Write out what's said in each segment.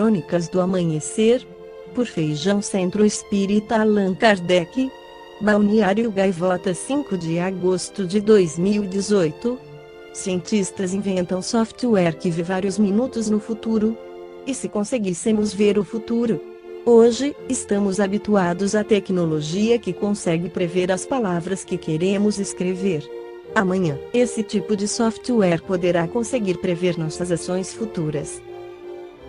Crônicas do Amanhecer, por Feijão Centro Espírita Allan Kardec. Balneário Gaivota, 5 de agosto de 2018. Cientistas inventam software que vê vários minutos no futuro. E se conseguíssemos ver o futuro? Hoje, estamos habituados à tecnologia que consegue prever as palavras que queremos escrever. Amanhã, esse tipo de software poderá conseguir prever nossas ações futuras.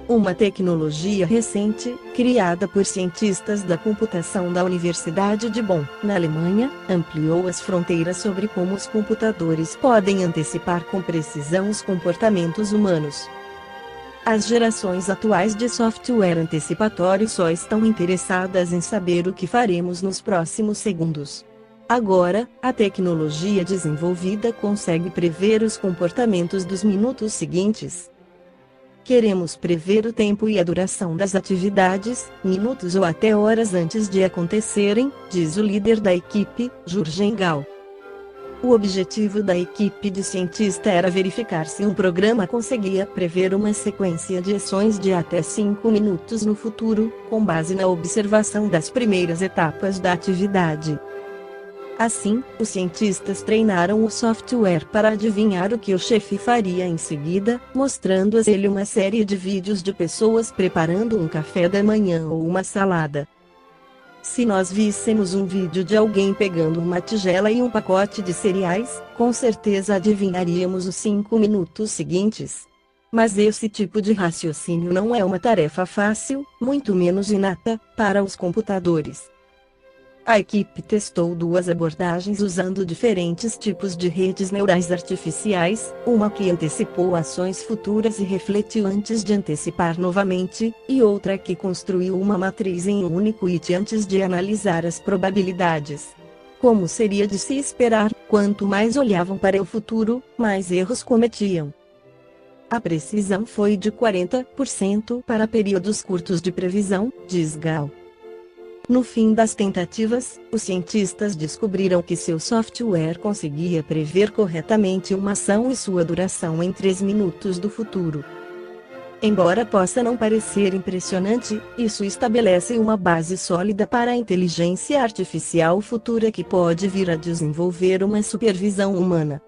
Uma tecnologia recente, criada por cientistas da computação da Universidade de Bonn, na Alemanha, ampliou as fronteiras sobre como os computadores podem antecipar com precisão os comportamentos humanos. As gerações atuais de software antecipatório só estão interessadas em saber o que faremos nos próximos segundos. Agora, a tecnologia desenvolvida consegue prever os comportamentos dos minutos seguintes. Queremos prever o tempo e a duração das atividades, minutos ou até horas antes de acontecerem, diz o líder da equipe, Jurgen Gall. O objetivo da equipe de cientista era verificar se um programa conseguia prever uma sequência de ações de até 5 minutos no futuro, com base na observação das primeiras etapas da atividade. Assim, os cientistas treinaram o software para adivinhar o que o chefe faria em seguida, mostrando a ele uma série de vídeos de pessoas preparando um café da manhã ou uma salada. Se nós víssemos um vídeo de alguém pegando uma tigela e um pacote de cereais, com certeza adivinharíamos os 5 minutos seguintes. Mas esse tipo de raciocínio não é uma tarefa fácil, muito menos inata, para os computadores. A equipe testou duas abordagens usando diferentes tipos de redes neurais artificiais, uma que antecipou ações futuras e refletiu antes de antecipar novamente, e outra que construiu uma matriz em um único hit antes de analisar as probabilidades. Como seria de se esperar, quanto mais olhavam para o futuro, mais erros cometiam. A precisão foi de 40% para períodos curtos de previsão, diz Gall. No fim das tentativas, os cientistas descobriram que seu software conseguia prever corretamente uma ação e sua duração em 3 minutos do futuro. Embora possa não parecer impressionante, isso estabelece uma base sólida para a inteligência artificial futura que pode vir a desenvolver uma supervisão humana.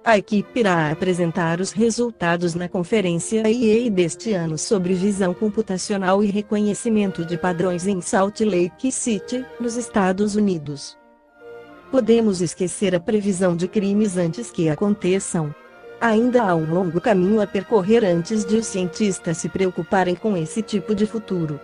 A equipe irá apresentar os resultados na conferência IEA deste ano sobre visão computacional e reconhecimento de padrões em Salt Lake City, nos Estados Unidos. Podemos esquecer a previsão de crimes antes que aconteçam. Ainda há um longo caminho a percorrer antes de os cientistas se preocuparem com esse tipo de futuro.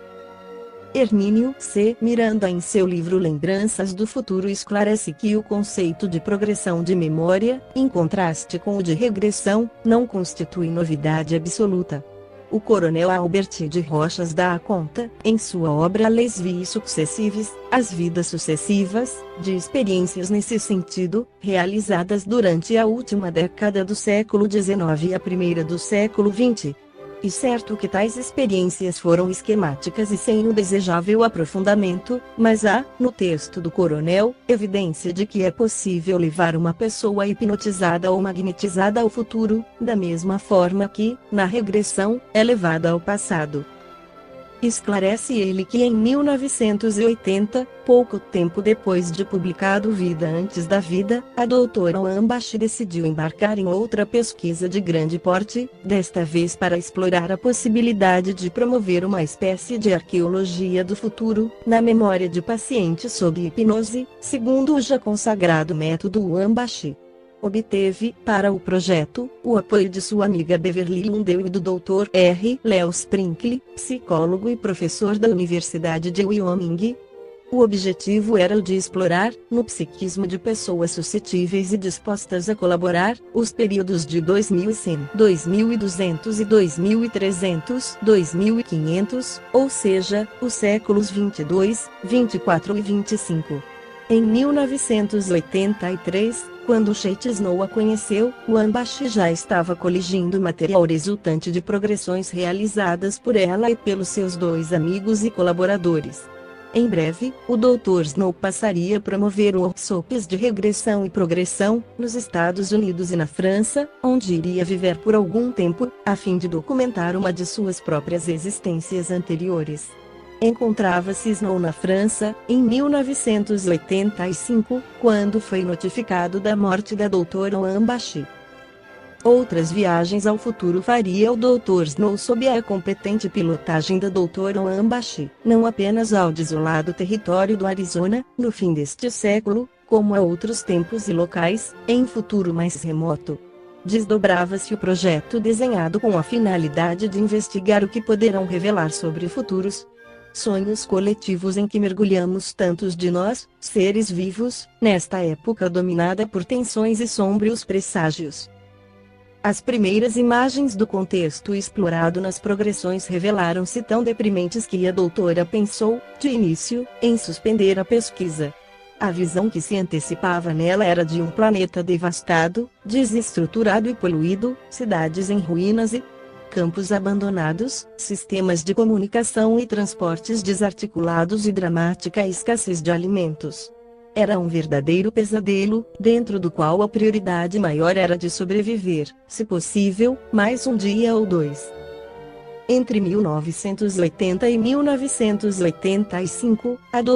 Hermínio C. Miranda, em seu livro Lembranças do Futuro, esclarece que o conceito de progressão de memória, em contraste com o de regressão, não constitui novidade absoluta. O coronel Albert de Rochas dá conta, em sua obra Les Vies Successives, As Vidas Sucessivas, de experiências nesse sentido, realizadas durante a última década do século XIX e a primeira do século XX. E certo que tais experiências foram esquemáticas e sem o desejável aprofundamento, mas há, no texto do coronel, evidência de que é possível levar uma pessoa hipnotizada ou magnetizada ao futuro, da mesma forma que, na regressão, é levada ao passado. Esclarece ele que em 1980, pouco tempo depois de publicado Vida Antes da Vida, a doutora Wambach decidiu embarcar em outra pesquisa de grande porte, desta vez para explorar a possibilidade de promover uma espécie de arqueologia do futuro, na memória de pacientes sob hipnose, segundo o já consagrado método Wambach. Obteve, para o projeto, o apoio de sua amiga Beverly Lundell e do Dr. R. Leo Sprinkle, psicólogo e professor da Universidade de Wyoming. O objetivo era o de explorar, no psiquismo de pessoas suscetíveis e dispostas a colaborar, os períodos de 2100, 2200 e 2300, 2500, ou seja, os séculos 22, 24 e 25. Em 1983, quando Kate Snow a conheceu, Wambach já estava coligindo material resultante de progressões realizadas por ela e pelos seus 2 amigos e colaboradores. Em breve, o Dr. Snow passaria a promover workshops de regressão e progressão, nos Estados Unidos e na França, onde iria viver por algum tempo, a fim de documentar uma de suas próprias existências anteriores. Encontrava-se Snow na França, em 1985, quando foi notificado da morte da Dra. Ambashi. Outras viagens ao futuro faria o Dr. Snow sob a competente pilotagem da Dra. Ambashi, não apenas ao desolado território do Arizona, no fim deste século, como a outros tempos e locais, em futuro mais remoto. Desdobrava-se o projeto desenhado com a finalidade de investigar o que poderão revelar sobre futuros sonhos coletivos em que mergulhamos tantos de nós, seres vivos, nesta época dominada por tensões e sombrios presságios. As primeiras imagens do contexto explorado nas progressões revelaram-se tão deprimentes que a doutora pensou, de início, em suspender a pesquisa. A visão que se antecipava nela era de um planeta devastado, desestruturado e poluído, cidades em ruínas e campos abandonados, sistemas de comunicação e transportes desarticulados e dramática escassez de alimentos. Era um verdadeiro pesadelo, dentro do qual a prioridade maior era de sobreviver, se possível, mais um dia ou dois. Entre 1980 e 1985, a Dra.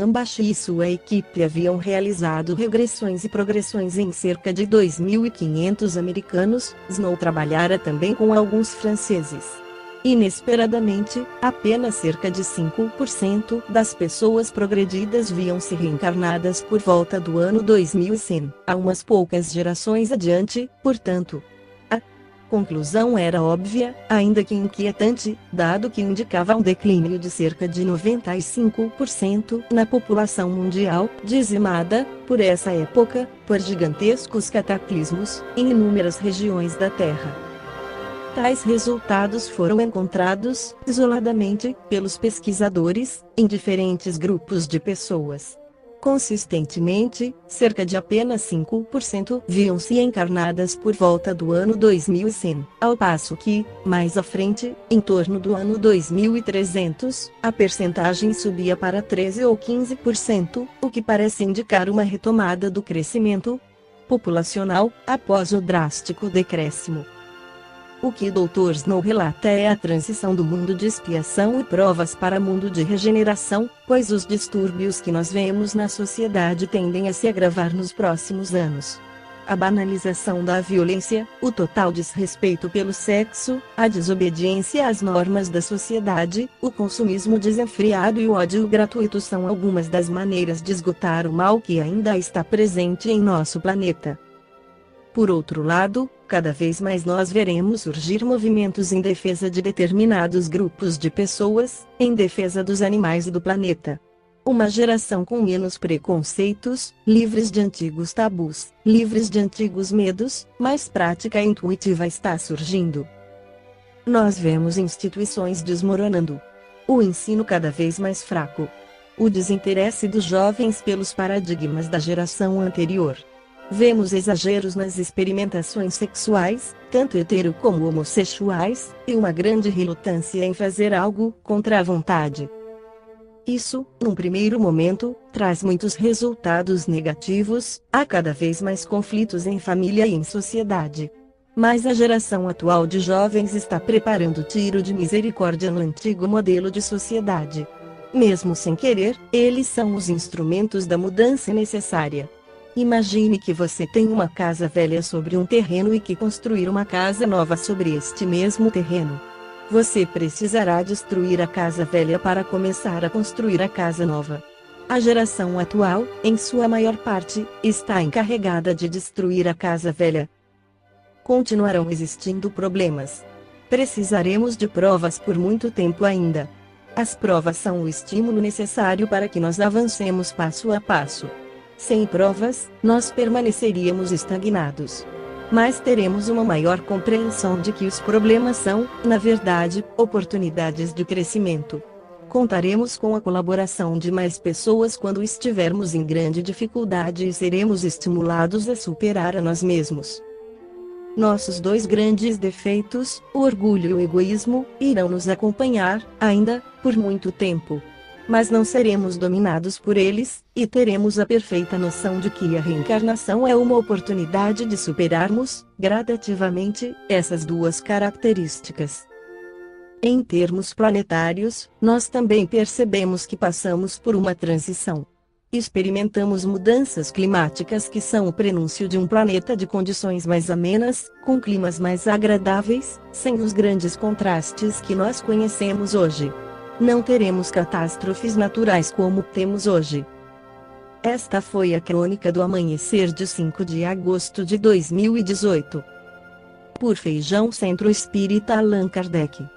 Ambashi e sua equipe haviam realizado regressões e progressões em cerca de 2.500 americanos. Snow trabalhara também com alguns franceses. Inesperadamente, apenas cerca de 5% das pessoas progredidas viam-se reencarnadas por volta do ano 2100, há umas poucas gerações adiante, portanto. A conclusão era óbvia, ainda que inquietante, dado que indicava um declínio de cerca de 95% na população mundial, dizimada, por essa época, por gigantescos cataclismos, em inúmeras regiões da Terra. Tais resultados foram encontrados, isoladamente, pelos pesquisadores, em diferentes grupos de pessoas. Consistentemente, cerca de apenas 5% viam-se encarnadas por volta do ano 2100, ao passo que, mais à frente, em torno do ano 2300, a percentagem subia para 13 ou 15%, o que parece indicar uma retomada do crescimento populacional, após o drástico decréscimo. O que Dr. Snow relata é a transição do mundo de expiação e provas para mundo de regeneração, pois os distúrbios que nós vemos na sociedade tendem a se agravar nos próximos anos. A banalização da violência, o total desrespeito pelo sexo, a desobediência às normas da sociedade, o consumismo desenfreado e o ódio gratuito são algumas das maneiras de esgotar o mal que ainda está presente em nosso planeta. Por outro lado, cada vez mais nós veremos surgir movimentos em defesa de determinados grupos de pessoas, em defesa dos animais e do planeta. Uma geração com menos preconceitos, livres de antigos tabus, livres de antigos medos, mais prática e intuitiva está surgindo. Nós vemos instituições desmoronando. O ensino cada vez mais fraco. O desinteresse dos jovens pelos paradigmas da geração anterior. Vemos exageros nas experimentações sexuais, tanto hetero como homossexuais, e uma grande relutância em fazer algo contra a vontade. Isso, num primeiro momento, traz muitos resultados negativos, há cada vez mais conflitos em família e em sociedade. Mas a geração atual de jovens está preparando tiro de misericórdia no antigo modelo de sociedade. Mesmo sem querer, eles são os instrumentos da mudança necessária. Imagine que você tem uma casa velha sobre um terreno e que construir uma casa nova sobre este mesmo terreno. Você precisará destruir a casa velha para começar a construir a casa nova. A geração atual, em sua maior parte, está encarregada de destruir a casa velha. Continuarão existindo problemas. Precisaremos de provas por muito tempo ainda. As provas são o estímulo necessário para que nós avancemos passo a passo. Sem provas, nós permaneceríamos estagnados. Mas teremos uma maior compreensão de que os problemas são, na verdade, oportunidades de crescimento. Contaremos com a colaboração de mais pessoas quando estivermos em grande dificuldade e seremos estimulados a superar a nós mesmos. Nossos dois grandes defeitos, o orgulho e o egoísmo, irão nos acompanhar, ainda, por muito tempo. mas não seremos dominados por eles, e teremos a perfeita noção de que a reencarnação é uma oportunidade de superarmos, gradativamente, essas duas características. Em termos planetários, nós também percebemos que passamos por uma transição. Experimentamos mudanças climáticas que são o prenúncio de um planeta de condições mais amenas, com climas mais agradáveis, sem os grandes contrastes que nós conhecemos hoje. Não teremos catástrofes naturais como temos hoje. Esta foi a crônica do amanhecer de 5 de agosto de 2018. Por Feijão Centro Espírita Allan Kardec.